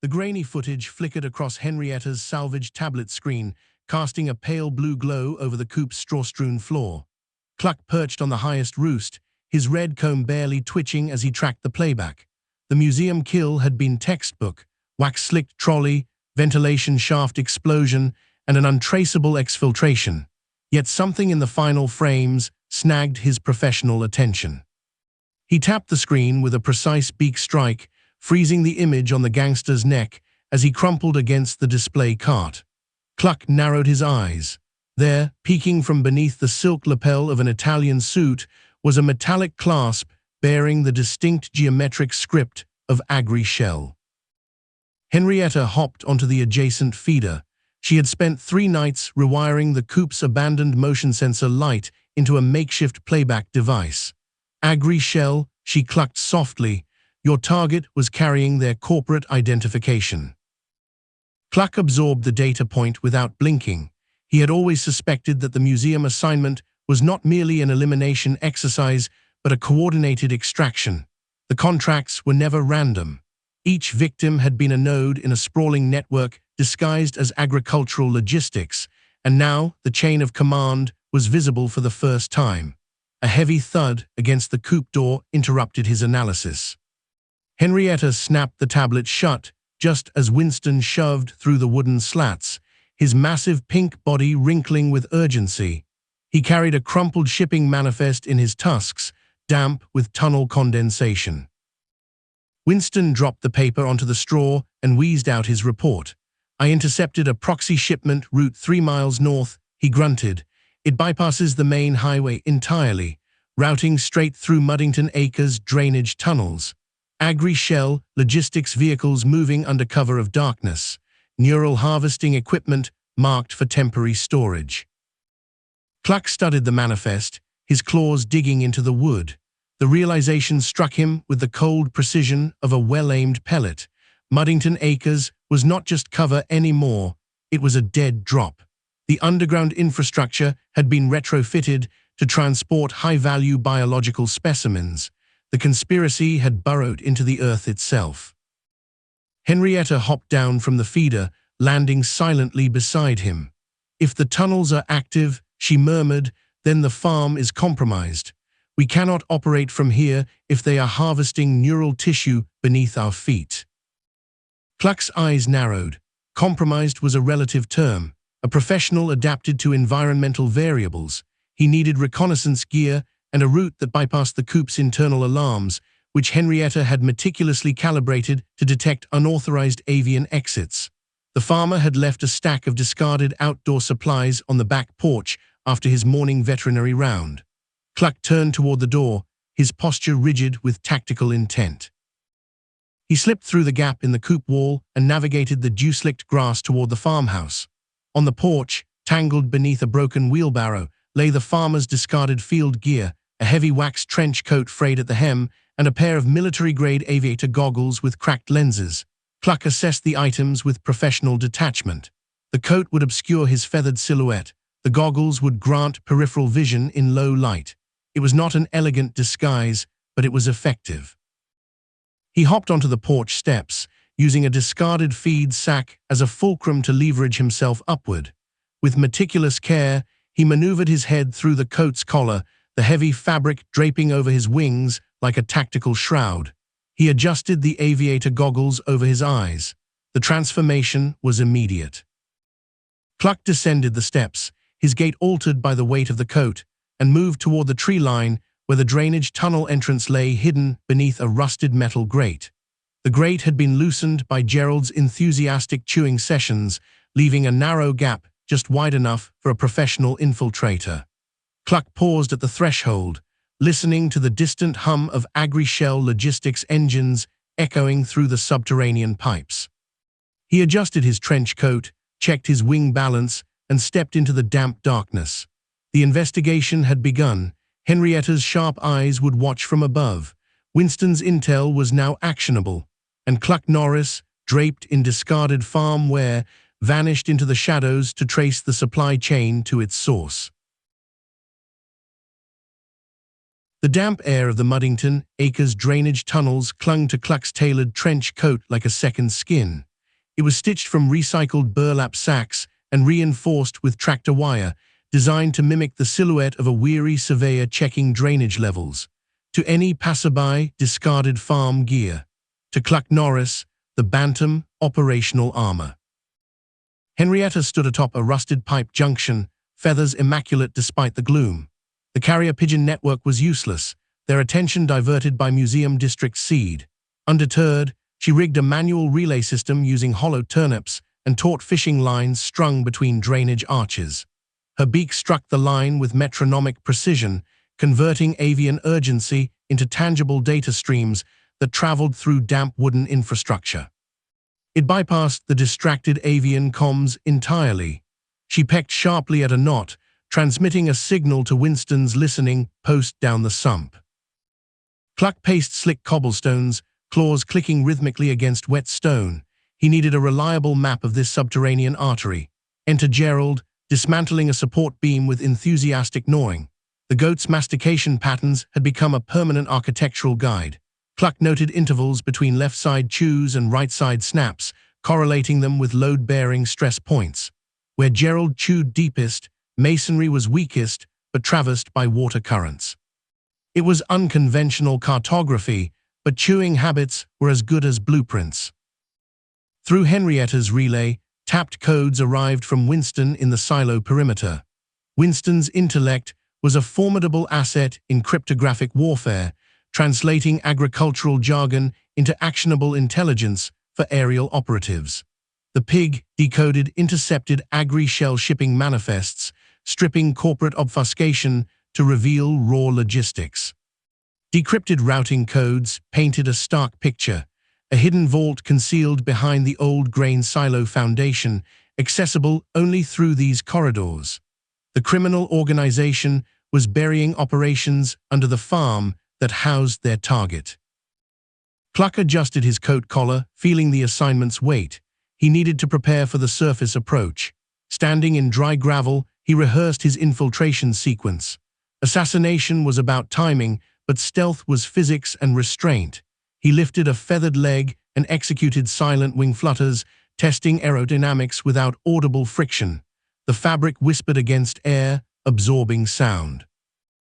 The grainy footage flickered across Henrietta's salvaged tablet screen, casting a pale blue glow over the Coop's straw-strewn floor. Cluck perched on the highest roost, his red comb barely twitching as he tracked the playback. The museum kill had been textbook: wax-slicked trolley, ventilation shaft explosion, and an untraceable exfiltration. Yet something in the final frames snagged his professional attention. He tapped the screen with a precise beak strike, freezing the image on the gangster's neck as he crumpled against the display cart. Cluck narrowed his eyes. There, peeking from beneath the silk lapel of an Italian suit, was a metallic clasp bearing the distinct geometric script of Agri Shell. Henrietta hopped onto the adjacent feeder. She had spent 3 nights rewiring the Coop's abandoned motion sensor light into a makeshift playback device. Agri Shell, she clucked softly. Your target was carrying their corporate identification. Cluck absorbed the data point without blinking. He had always suspected that the museum assignment was not merely an elimination exercise, but a coordinated extraction. The contracts were never random. Each victim had been a node in a sprawling network disguised as agricultural logistics, and now the chain of command was visible for the first time. A heavy thud against the Coop door interrupted his analysis. Henrietta snapped the tablet shut just as Winston shoved through the wooden slats, his massive pink body wrinkling with urgency. He carried a crumpled shipping manifest in his tusks, damp with tunnel condensation. Winston dropped the paper onto the straw and wheezed out his report. I intercepted a proxy shipment route 3 miles north, he grunted. It bypasses the main highway entirely, routing straight through Muddington Acres drainage tunnels. Agri Shell logistics vehicles moving under cover of darkness. Neural harvesting equipment marked for temporary storage. Cluck studied the manifest, his claws digging into the wood. The realization struck him with the cold precision of a well-aimed pellet. Muddington Acres was not just cover anymore, it was a dead drop. The underground infrastructure had been retrofitted to transport high-value biological specimens. The conspiracy had burrowed into the earth itself. Henrietta hopped down from the feeder, landing silently beside him. If the tunnels are active, she murmured, then the farm is compromised. We cannot operate from here if they are harvesting neural tissue beneath our feet. Cluck's eyes narrowed. Compromised was a relative term, a professional adapted to environmental variables. He needed reconnaissance gear and a route that bypassed the Coop's internal alarms, which Henrietta had meticulously calibrated to detect unauthorized avian exits. The farmer had left a stack of discarded outdoor supplies on the back porch after his morning veterinary round. Cluck turned toward the door, his posture rigid with tactical intent. He slipped through the gap in the Coop wall and navigated the dew-slicked grass toward the farmhouse. On the porch, tangled beneath a broken wheelbarrow, lay the farmer's discarded field gear, a heavy wax trench coat frayed at the hem, and a pair of military-grade aviator goggles with cracked lenses. Cluck assessed the items with professional detachment. The coat would obscure his feathered silhouette. The goggles would grant peripheral vision in low light. It was not an elegant disguise, but it was effective. He hopped onto the porch steps, using a discarded feed sack as a fulcrum to leverage himself upward. With meticulous care, he maneuvered his head through the coat's collar, the heavy fabric draping over his wings like a tactical shroud. He adjusted the aviator goggles over his eyes. The transformation was immediate. Cluck descended the steps, his gait altered by the weight of the coat, and moved toward the tree line where the drainage tunnel entrance lay hidden beneath a rusted metal grate. The grate had been loosened by Gerald's enthusiastic chewing sessions, leaving a narrow gap just wide enough for a professional infiltrator. Cluck paused at the threshold, listening to the distant hum of Agri Shell logistics engines echoing through the subterranean pipes. He adjusted his trench coat, checked his wing balance, and stepped into the damp darkness. The investigation had begun. Henrietta's sharp eyes would watch from above. Winston's intel was now actionable, and Cluck Norris, draped in discarded farm wear, vanished into the shadows to trace the supply chain to its source. The damp air of the Muddington Acres drainage tunnels clung to Cluck's tailored trench coat like a second skin. It was stitched from recycled burlap sacks and reinforced with tractor wire, designed to mimic the silhouette of a weary surveyor checking drainage levels. To any passerby, discarded farm gear. To Cluck Norris, the Bantam, operational armor. Henrietta stood atop a rusted pipe junction, feathers immaculate despite the gloom. The carrier pigeon network was useless, their attention diverted by Museum District seed. Undeterred, she rigged a manual relay system using hollow turnips and taut fishing lines strung between drainage arches. Her beak struck the line with metronomic precision, converting avian urgency into tangible data streams that traveled through damp wooden infrastructure. It bypassed the distracted avian comms entirely. She pecked sharply at a knot, transmitting a signal to Winston's listening post down the sump. Cluck paced slick cobblestones, claws clicking rhythmically against wet stone. He needed a reliable map of this subterranean artery. Enter Gerald, dismantling a support beam with enthusiastic gnawing. The goat's mastication patterns had become a permanent architectural guide. Cluck noted intervals between left-side chews and right-side snaps, correlating them with load-bearing stress points. Where Gerald chewed deepest, masonry was weakest, but traversed by water currents. It was unconventional cartography, but chewing habits were as good as blueprints. Through Henrietta's relay, tapped codes arrived from Winston in the silo perimeter. Winston's intellect was a formidable asset in cryptographic warfare, translating agricultural jargon into actionable intelligence for aerial operatives. The pig decoded intercepted agri-shell shipping manifests, stripping corporate obfuscation to reveal raw logistics. Decrypted routing codes painted a stark picture, a hidden vault concealed behind the old grain silo foundation, accessible only through these corridors. The criminal organization was burying operations under the farm that housed their target. Cluck adjusted his coat collar, feeling the assignment's weight. He needed to prepare for the surface approach. Standing in dry gravel, he rehearsed his infiltration sequence. Assassination was about timing, but stealth was physics and restraint. He lifted a feathered leg and executed silent wing flutters, testing aerodynamics without audible friction. The fabric whispered against air, absorbing sound.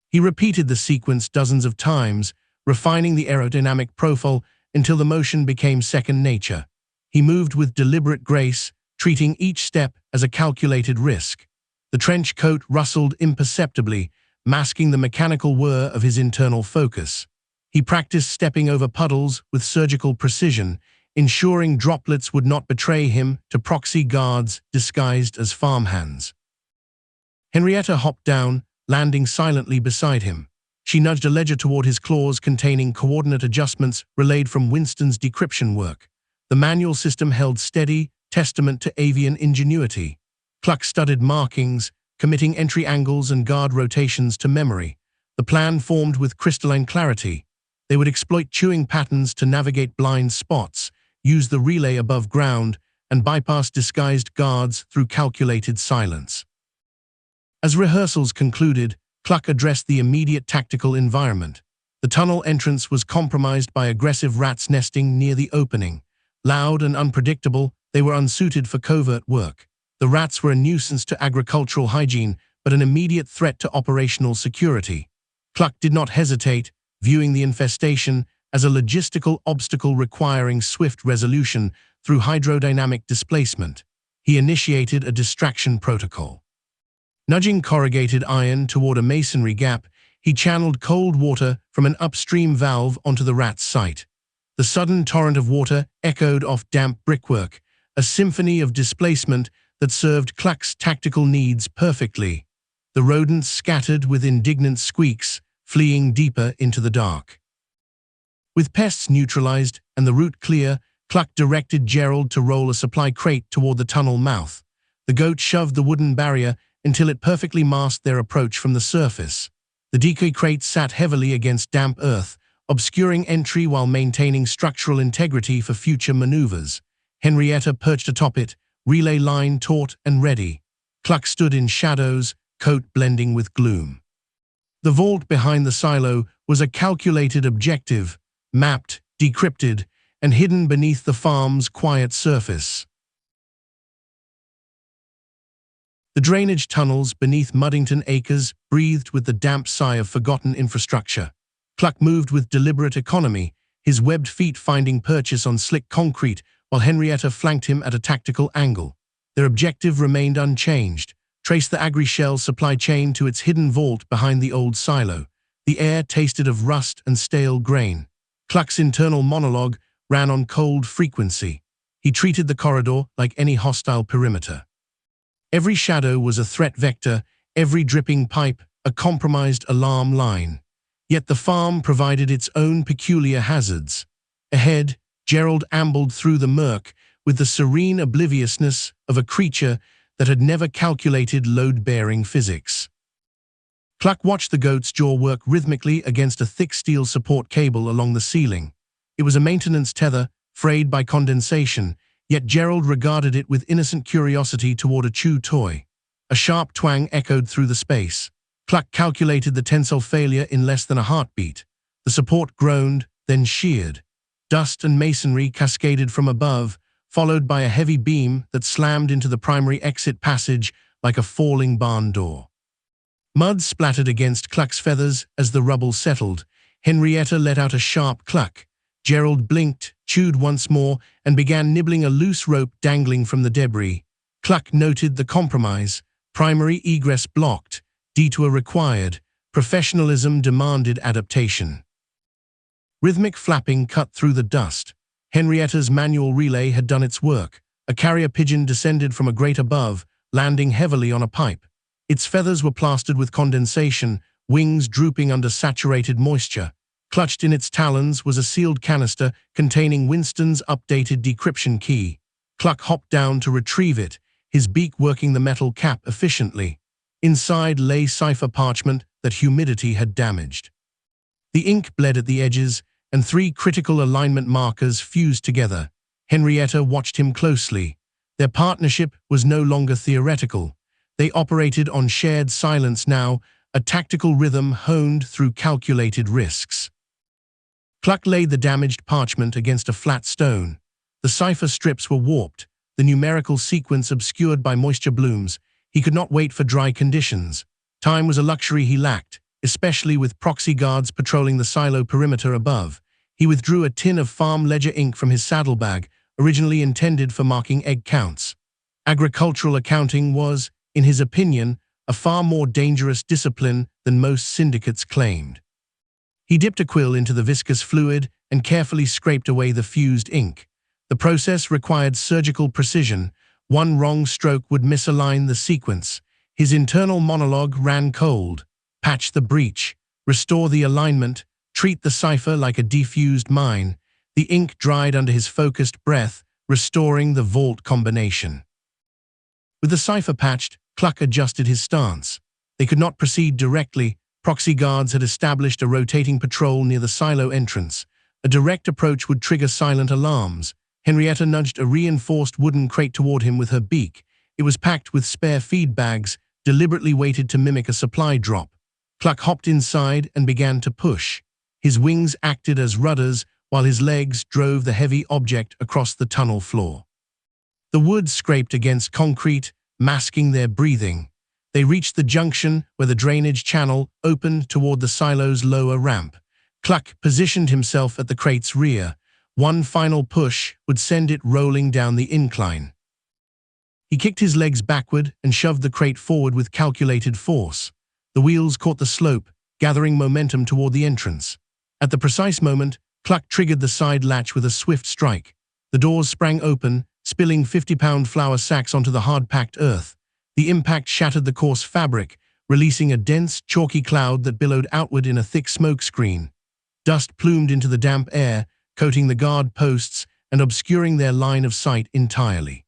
He repeated the sequence dozens of times, refining the aerodynamic profile until the motion became second nature. He moved with deliberate grace, treating each step as a calculated risk. The trench coat rustled imperceptibly, masking the mechanical whir of his internal focus. He practiced stepping over puddles with surgical precision, ensuring droplets would not betray him to proxy guards disguised as farmhands. Henrietta hopped down, landing silently beside him. She nudged a ledger toward his claws containing coordinate adjustments relayed from Winston's decryption work. The manual system held steady, testament to avian ingenuity. Cluck studied markings, committing entry angles and guard rotations to memory. The plan formed with crystalline clarity. They would exploit chewing patterns to navigate blind spots, use the relay above ground, and bypass disguised guards through calculated silence. As rehearsals concluded, Cluck addressed the immediate tactical environment. The tunnel entrance was compromised by aggressive rats nesting near the opening. Loud and unpredictable, they were unsuited for covert work. The rats were a nuisance to agricultural hygiene, but an immediate threat to operational security. Cluck did not hesitate, viewing the infestation as a logistical obstacle requiring swift resolution through hydrodynamic displacement. He initiated a distraction protocol. Nudging corrugated iron toward a masonry gap, he channeled cold water from an upstream valve onto the rat's site. The sudden torrent of water echoed off damp brickwork, a symphony of displacement that served Cluck's tactical needs perfectly. The rodents scattered with indignant squeaks, fleeing deeper into the dark. With pests neutralized and the route clear, Cluck directed Gerald to roll a supply crate toward the tunnel mouth. The goat shoved the wooden barrier until it perfectly masked their approach from the surface. The decoy crate sat heavily against damp earth, obscuring entry while maintaining structural integrity for future maneuvers. Henrietta perched atop it, relay line taut and ready. Cluck stood in shadows, coat blending with gloom. The vault behind the silo was a calculated objective, mapped, decrypted, and hidden beneath the farm's quiet surface. The drainage tunnels beneath Muddington Acres breathed with the damp sigh of forgotten infrastructure. Cluck moved with deliberate economy, his webbed feet finding purchase on slick concrete, while Henrietta flanked him at a tactical angle. Their objective remained unchanged: trace the Agri-Shell supply chain to its hidden vault behind the old silo. The air tasted of rust and stale grain. Cluck's internal monologue ran on cold frequency. He treated the corridor like any hostile perimeter. Every shadow was a threat vector, every dripping pipe a compromised alarm line. Yet the farm provided its own peculiar hazards. Ahead, Gerald ambled through the murk with the serene obliviousness of a creature that had never calculated load-bearing physics. Cluck watched the goat's jaw work rhythmically against a thick steel support cable along the ceiling. It was a maintenance tether, frayed by condensation, yet Gerald regarded it with innocent curiosity toward a chew toy. A sharp twang echoed through the space. Cluck calculated the tensile failure in less than a heartbeat. The support groaned, then sheared. Dust and masonry cascaded from above, followed by a heavy beam that slammed into the primary exit passage like a falling barn door. Mud splattered against Cluck's feathers as the rubble settled. Henrietta let out a sharp cluck. Gerald blinked, chewed once more, and began nibbling a loose rope dangling from the debris. Cluck noted the compromise: primary egress blocked, detour required, professionalism demanded adaptation. Rhythmic flapping cut through the dust. Henrietta's manual relay had done its work. A carrier pigeon descended from a grate above, landing heavily on a pipe. Its feathers were plastered with condensation, wings drooping under saturated moisture. Clutched in its talons was a sealed canister containing Winston's updated decryption key. Cluck hopped down to retrieve it, his beak working the metal cap efficiently. Inside lay Cipher parchment that humidity had damaged. The ink bled at the edges, and 3 critical alignment markers fused together. Henrietta watched him closely. Their partnership was no longer theoretical. They operated on shared silence now, a tactical rhythm honed through calculated risks. Cluck laid the damaged parchment against a flat stone. The Cipher strips were warped, the numerical sequence obscured by moisture blooms. He could not wait for dry conditions. Time was a luxury he lacked, especially with proxy guards patrolling the silo perimeter above. He withdrew a tin of farm ledger ink from his saddlebag, originally intended for marking egg counts. Agricultural accounting was, in his opinion, a far more dangerous discipline than most syndicates claimed. He dipped a quill into the viscous fluid and carefully scraped away the fused ink. The process required surgical precision. One wrong stroke would misalign the sequence. His internal monologue ran cold. Patch the breach, restore the alignment, treat the Cipher like a defused mine. The ink dried under his focused breath, restoring the vault combination. With the Cipher patched, Cluck adjusted his stance. They could not proceed directly. Proxy guards had established a rotating patrol near the silo entrance. A direct approach would trigger silent alarms. Henrietta nudged a reinforced wooden crate toward him with her beak. It was packed with spare feed bags, deliberately weighted to mimic a supply drop. Cluck hopped inside and began to push. His wings acted as rudders, while his legs drove the heavy object across the tunnel floor. The wood scraped against concrete, masking their breathing. They reached the junction where the drainage channel opened toward the silo's lower ramp. Cluck positioned himself at the crate's rear. One final push would send it rolling down the incline. He kicked his legs backward and shoved the crate forward with calculated force. The wheels caught the slope, gathering momentum toward the entrance. At the precise moment, Cluck triggered the side latch with a swift strike. The doors sprang open, spilling 50-pound flour sacks onto the hard-packed earth. The impact shattered the coarse fabric, releasing a dense, chalky cloud that billowed outward in a thick smokescreen. Dust plumed into the damp air, coating the guard posts and obscuring their line of sight entirely.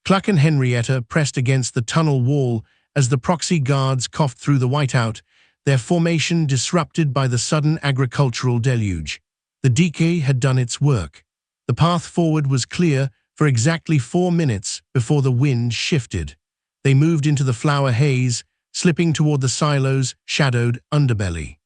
Cluck and Henrietta pressed against the tunnel wall as the proxy guards coughed through the whiteout, their formation disrupted by the sudden agricultural deluge. The decay had done its work. The path forward was clear for exactly 4 minutes before the wind shifted. They moved into the flour haze, slipping toward the silo's shadowed underbelly.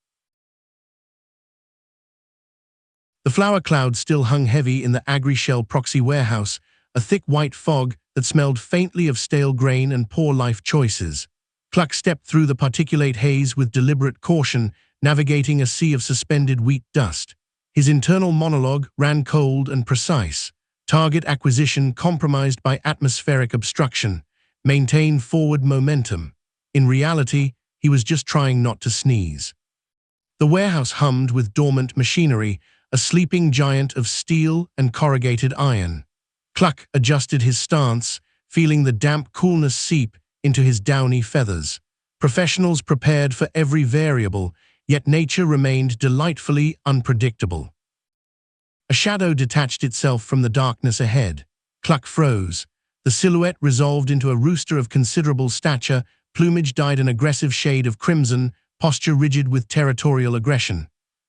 The flour cloud still hung heavy in the Agri-Shell proxy warehouse, a thick white fog that smelled faintly of stale grain and poor life choices. Cluck stepped through the particulate haze with deliberate caution, navigating a sea of suspended wheat dust. His internal monologue ran cold and precise. Target acquisition compromised by atmospheric obstruction. Maintain forward momentum. In reality, he was just trying not to sneeze. The warehouse hummed with dormant machinery, a sleeping giant of steel and corrugated iron. Cluck adjusted his stance, feeling the damp coolness seep into his downy feathers. Professionals prepared for every variable, yet nature remained delightfully unpredictable. A shadow detached itself from the darkness ahead. Cluck froze. The silhouette resolved into a rooster of considerable stature, plumage dyed an aggressive shade of crimson, posture rigid with territorial aggression.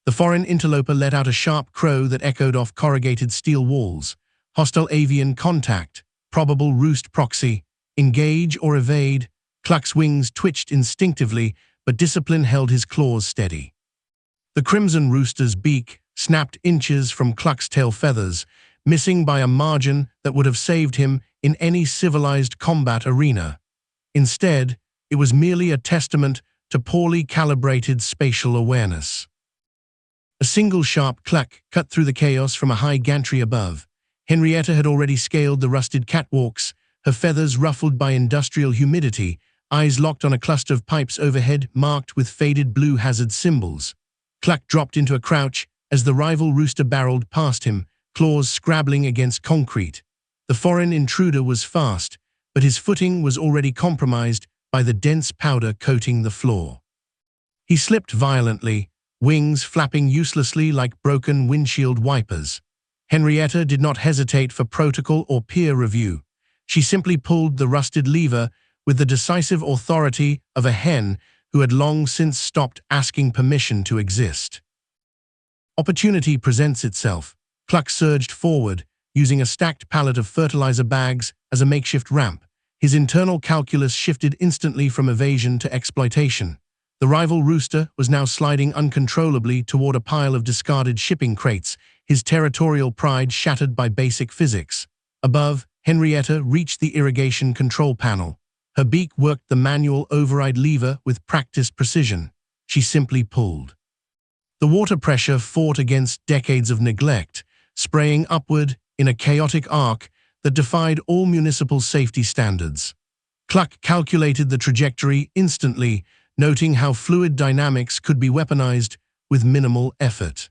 The foreign interloper let out a sharp crow that echoed off corrugated steel walls. Hostile avian contact. Probable roost proxy. Engage or evade. Cluck's wings twitched instinctively, but discipline held his claws steady. The crimson rooster's beak snapped inches from Cluck's tail feathers, missing by a margin that would have saved him in any civilized combat arena. Instead, it was merely a testament to poorly calibrated spatial awareness. A single sharp cluck cut through the chaos from a high gantry above. Henrietta had already scaled the rusted catwalks, her feathers ruffled by industrial humidity, eyes locked on a cluster of pipes overhead marked with faded blue hazard symbols. Cluck dropped into a crouch as the rival rooster barreled past him, claws scrabbling against concrete. The foreign intruder was fast, but his footing was already compromised by the dense powder coating the floor. He slipped violently, wings flapping uselessly like broken windshield wipers. Henrietta did not hesitate for protocol or peer review. She simply pulled the rusted lever with the decisive authority of a hen who had long since stopped asking permission to exist. Opportunity presents itself. Cluck surged forward, using a stacked pallet of fertilizer bags as a makeshift ramp. His internal calculus shifted instantly from evasion to exploitation. The rival rooster was now sliding uncontrollably toward a pile of discarded shipping crates, his territorial pride shattered by basic physics. Above, Henrietta reached the irrigation control panel. Her beak worked the manual override lever with practiced precision. She simply pulled. The water pressure fought against decades of neglect, spraying upward in a chaotic arc that defied all municipal safety standards. Cluck calculated the trajectory instantly, noting how fluid dynamics could be weaponized with minimal effort.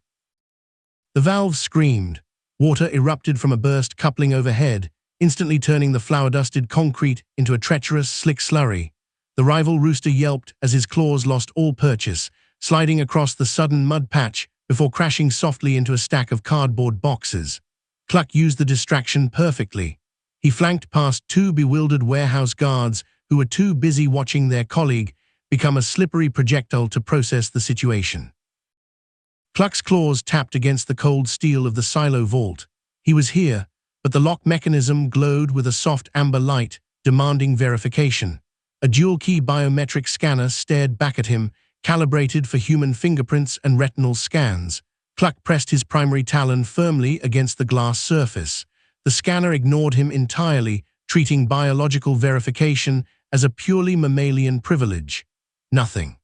The valve screamed. Water erupted from a burst coupling overhead, instantly turning the flour-dusted concrete into a treacherous, slick slurry. The rival rooster yelped as his claws lost all purchase, sliding across the sudden mud patch before crashing softly into a stack of cardboard boxes. Cluck used the distraction perfectly. He flanked past two bewildered warehouse guards who were too busy watching their colleague become a slippery projectile to process the situation. Cluck's claws tapped against the cold steel of the silo vault. He was here, but the lock mechanism glowed with a soft amber light, demanding verification. A dual-key biometric scanner stared back at him, calibrated for human fingerprints and retinal scans. Cluck pressed his primary talon firmly against the glass surface. The scanner ignored him entirely, treating biological verification as a purely mammalian privilege. Nothing.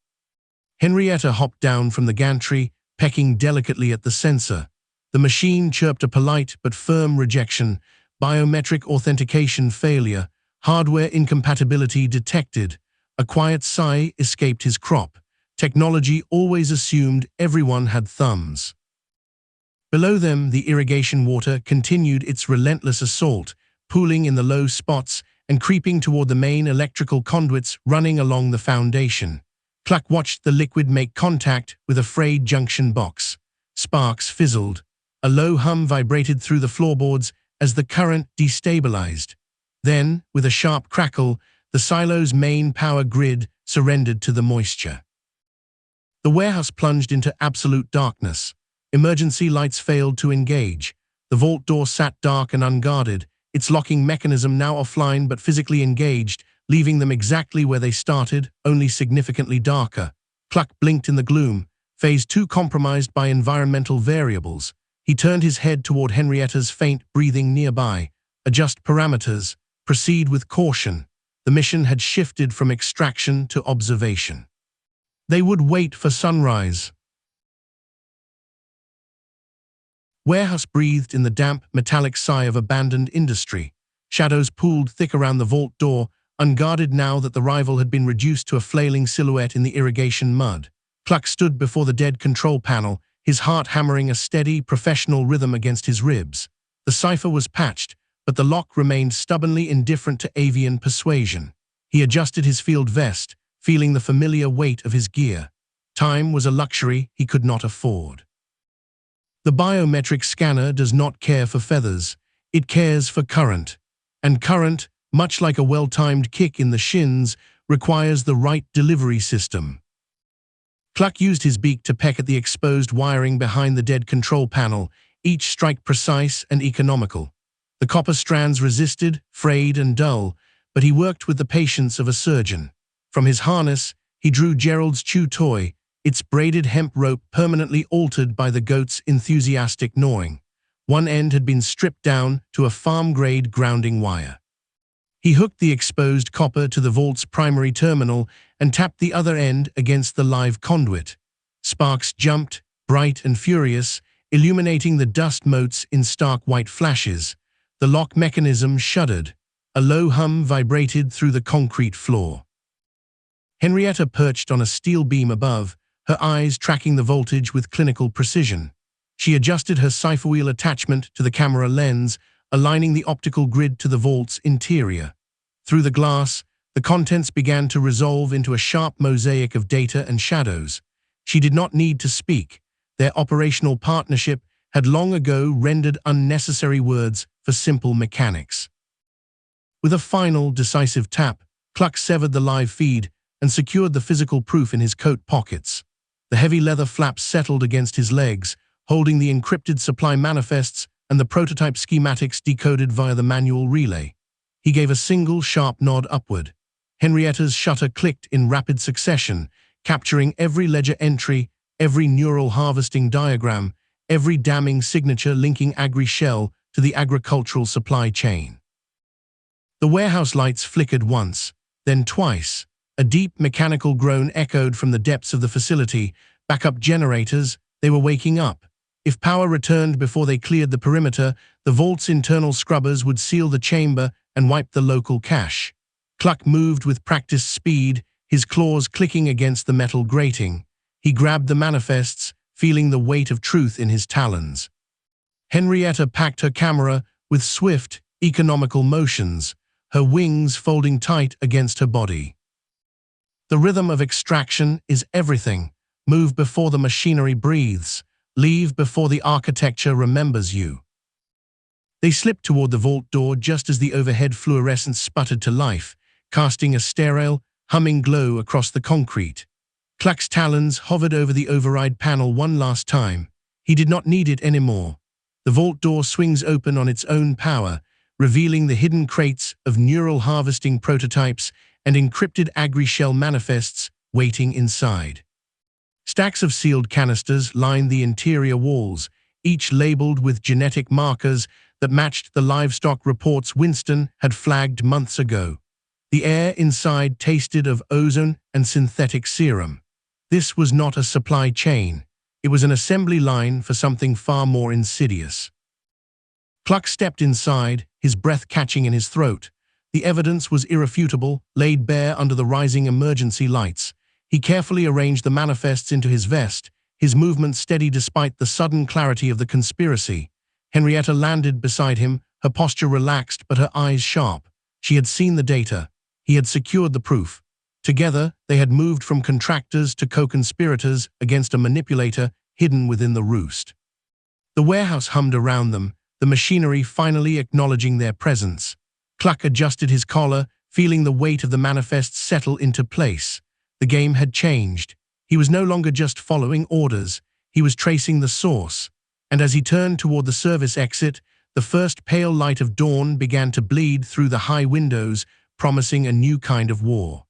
Henrietta hopped down from the gantry, pecking delicately at the sensor. The machine chirped a polite but firm rejection. Biometric authentication failure. Hardware incompatibility detected. A quiet sigh escaped his crop. Technology always assumed everyone had thumbs. Below them, the irrigation water continued its relentless assault, pooling in the low spots and creeping toward the main electrical conduits running along the foundation. Cluck watched the liquid make contact with a frayed junction box. Sparks fizzled. A low hum vibrated through the floorboards as the current destabilized. Then, with a sharp crackle, the silo's main power grid surrendered to the moisture. The warehouse plunged into absolute darkness. Emergency lights failed to engage. The vault door sat dark and unguarded, its locking mechanism now offline but physically engaged, leaving them exactly where they started, only significantly darker. Cluck blinked in the gloom, phase 2 compromised by environmental variables. He turned his head toward Henrietta's faint breathing nearby. Adjust parameters. Proceed with caution. The mission had shifted from extraction to observation. They would wait for sunrise. Warehouse breathed in the damp, metallic sigh of abandoned industry. Shadows pooled thick around the vault door, unguarded now that the rival had been reduced to a flailing silhouette in the irrigation mud. Cluck stood before the dead control panel, his heart hammering a steady, professional rhythm against his ribs. The cipher was patched, but the lock remained stubbornly indifferent to avian persuasion. He adjusted his field vest, feeling the familiar weight of his gear. Time was a luxury he could not afford. The biometric scanner does not care for feathers. It cares for current. And current, much like a well-timed kick in the shins, requires the right delivery system. Cluck used his beak to peck at the exposed wiring behind the dead control panel, each strike precise and economical. The copper strands resisted, frayed and dull, but he worked with the patience of a surgeon. From his harness, he drew Gerald's chew toy, its braided hemp rope permanently altered by the goat's enthusiastic gnawing. One end had been stripped down to a farm-grade grounding wire. He hooked the exposed copper to the vault's primary terminal and tapped the other end against the live conduit. Sparks jumped, bright and furious, illuminating the dust motes in stark white flashes. The lock mechanism shuddered. A low hum vibrated through the concrete floor. Henrietta perched on a steel beam above, her eyes tracking the voltage with clinical precision. She adjusted her cipher wheel attachment to the camera lens, aligning the optical grid to the vault's interior. Through the glass, the contents began to resolve into a sharp mosaic of data and shadows. She did not need to speak. Their operational partnership had long ago rendered unnecessary words for simple mechanics. With a final, decisive tap, Cluck severed the live feed and secured the physical proof in his coat pockets. The heavy leather flaps settled against his legs, holding the encrypted supply manifests and the prototype schematics decoded via the manual relay. He gave a single, sharp nod upward. Henrietta's shutter clicked in rapid succession, capturing every ledger entry, every neural harvesting diagram, every damning signature linking Agri-Shell to the agricultural supply chain. The warehouse lights flickered once, then twice. A deep mechanical groan echoed from the depths of the facility. Backup generators, they were waking up. If power returned before they cleared the perimeter, the vault's internal scrubbers would seal the chamber and wipe the local cache. Cluck moved with practiced speed, his claws clicking against the metal grating. He grabbed the manifests, feeling the weight of truth in his talons. Henrietta packed her camera with swift, economical motions, her wings folding tight against her body. The rhythm of extraction is everything. Move before the machinery breathes. Leave before the architecture remembers you. They slipped toward the vault door just as the overhead fluorescence sputtered to life, casting a sterile, humming glow across the concrete. Cluck's talons hovered over the override panel one last time. He did not need it anymore. The vault door swings open on its own power, revealing the hidden crates of neural harvesting prototypes and encrypted Agri-Shell manifests waiting inside. Stacks of sealed canisters lined the interior walls, each labeled with genetic markers that matched the livestock reports Winston had flagged months ago. The air inside tasted of ozone and synthetic serum. This was not a supply chain. It was an assembly line for something far more insidious. Cluck stepped inside, his breath catching in his throat. The evidence was irrefutable, laid bare under the rising emergency lights. He carefully arranged the manifests into his vest, his movement steady despite the sudden clarity of the conspiracy. Henrietta landed beside him, her posture relaxed but her eyes sharp. She had seen the data. He had secured the proof. Together, they had moved from contractors to co-conspirators against a manipulator hidden within the roost. The warehouse hummed around them, the machinery finally acknowledging their presence. Cluck adjusted his collar, feeling the weight of the manifests settle into place. The game had changed. He was no longer just following orders. He was tracing the source. And as he turned toward the service exit, the first pale light of dawn began to bleed through the high windows, promising a new kind of war.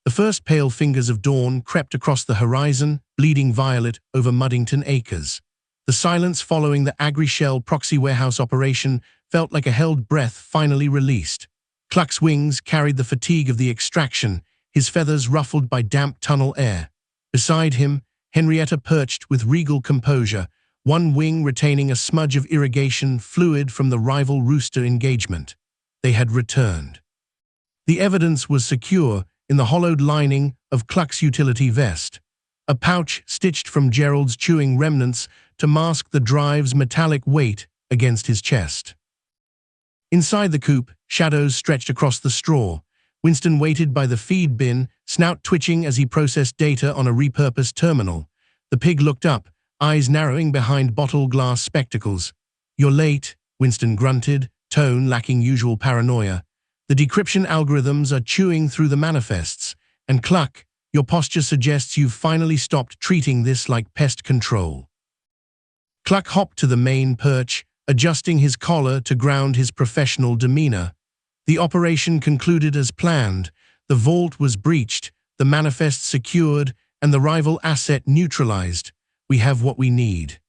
The The first pale fingers of dawn crept across the horizon, bleeding violet over Muddington Acres. The silence following the Agri-Shell proxy warehouse operation felt like a held breath finally released. Cluck's wings carried the fatigue of the extraction, his feathers ruffled by damp tunnel air. Beside him, Henrietta perched with regal composure, one wing retaining a smudge of irrigation fluid from the rival rooster engagement. They had returned. The evidence was secure in the hollowed lining of Cluck's utility vest, a pouch stitched from Gerald's chewing remnants to mask the drive's metallic weight against his chest. Inside the coop, shadows stretched across the straw. Winston waited by the feed bin, snout twitching as he processed data on a repurposed terminal. The pig looked up, eyes narrowing behind bottle glass spectacles. "You're late," Winston grunted, tone lacking usual paranoia. "The decryption algorithms are chewing through the manifests. And Cluck, your posture suggests you've finally stopped treating this like pest control." Cluck hopped to the main perch, adjusting his collar to ground his professional demeanor. The operation concluded as planned. The vault was breached, the manifest secured, and the rival asset neutralized. "We have what we need."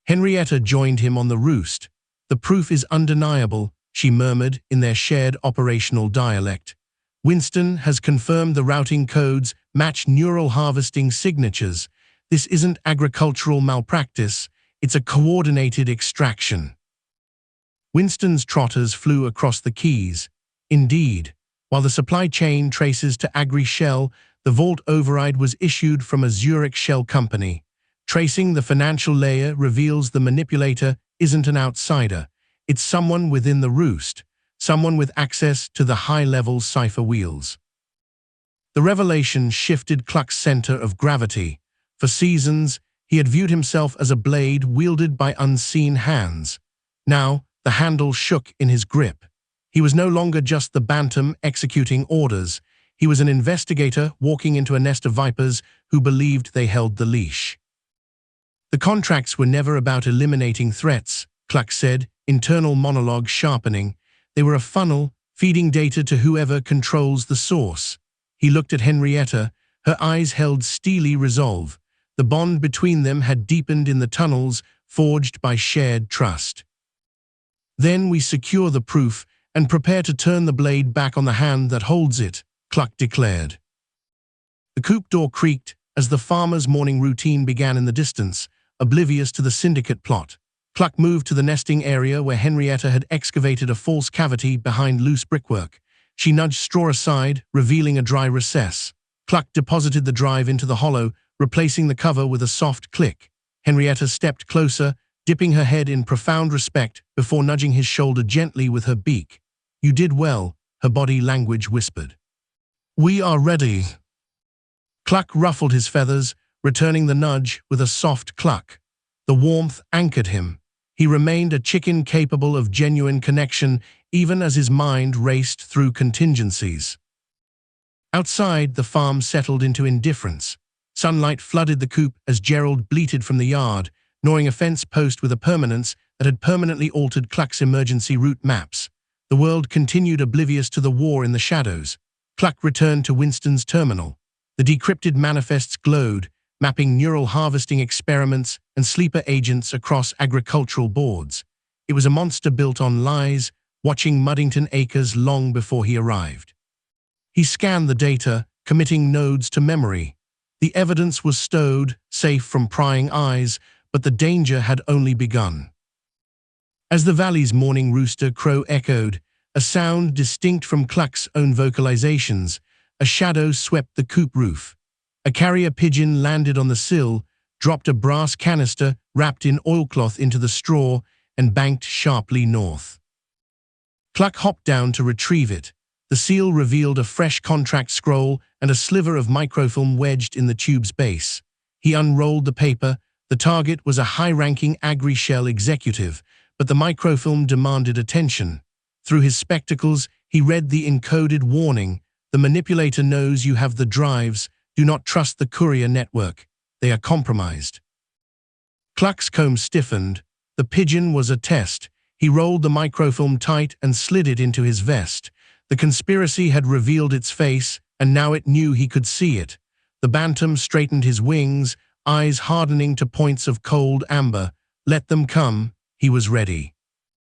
Henrietta joined him on the roost. "The proof is undeniable," she murmured in their shared operational dialect. "Winston has confirmed the routing codes match neural harvesting signatures. This isn't agricultural malpractice, it's a coordinated extraction." Winston's trotters flew across the keys. Indeed, while the supply chain traces to Agri-Shell, the vault override was issued from a Zurich shell company. Tracing the financial layer reveals the manipulator isn't an outsider. It's someone within the roost, someone with access to the high-level Cipher wheels. The revelation shifted Cluck's center of gravity. For seasons, he had viewed himself as a blade wielded by unseen hands. Now, the handle shook in his grip. He was no longer just the bantam executing orders. He was an investigator walking into a nest of vipers who believed they held the leash. "The contracts were never about eliminating threats," Cluck said, internal monologue sharpening. "They were a funnel, feeding data to whoever controls the source." He looked at Henrietta, her eyes held steely resolve. The bond between them had deepened in the tunnels forged by shared trust. "Then we secure the proof and prepare to turn the blade back on the hand that holds it," Cluck declared. The coop door creaked as the farmer's morning routine began in the distance, oblivious to the syndicate plot. Cluck moved to the nesting area where Henrietta had excavated a false cavity behind loose brickwork. She nudged straw aside, revealing a dry recess. Cluck deposited the drive into the hollow, replacing the cover with a soft click. Henrietta stepped closer, dipping her head in profound respect before nudging his shoulder gently with her beak. "You did well," her body language whispered. "We are ready." Cluck ruffled his feathers, returning the nudge with a soft cluck. The warmth anchored him. He remained a chicken capable of genuine connection even as his mind raced through contingencies. Outside, the farm settled into indifference. Sunlight flooded the coop as Gerald bleated from the yard, gnawing a fence post with a permanence that had permanently altered Cluck's emergency route maps. The world continued oblivious to the war in the shadows. Cluck returned to Winston's terminal. The decrypted manifests glowed, mapping neural harvesting experiments and sleeper agents across agricultural boards. It was a monster built on lies, watching Muddington Acres long before he arrived. He scanned the data, committing nodes to memory. The evidence was stowed, safe from prying eyes, but the danger had only begun. As the valley's morning rooster crow echoed, a sound distinct from Cluck's own vocalizations, a shadow swept the coop roof. A carrier pigeon landed on the sill, dropped a brass canister wrapped in oilcloth into the straw, and banked sharply north. Cluck hopped down to retrieve it. The seal revealed a fresh contract scroll and a sliver of microfilm wedged in the tube's base. He unrolled the paper. The target was a high-ranking Agri-Shell executive, but the microfilm demanded attention. Through his spectacles, he read the encoded warning. "The manipulator knows you have the drives. Do not trust the courier network. They are compromised." Cluck's comb stiffened. The pigeon was a test. He rolled the microfilm tight and slid it into his vest. The conspiracy had revealed its face, and now it knew he could see it. The bantam straightened his wings, eyes hardening to points of cold amber. Let them come, he was ready.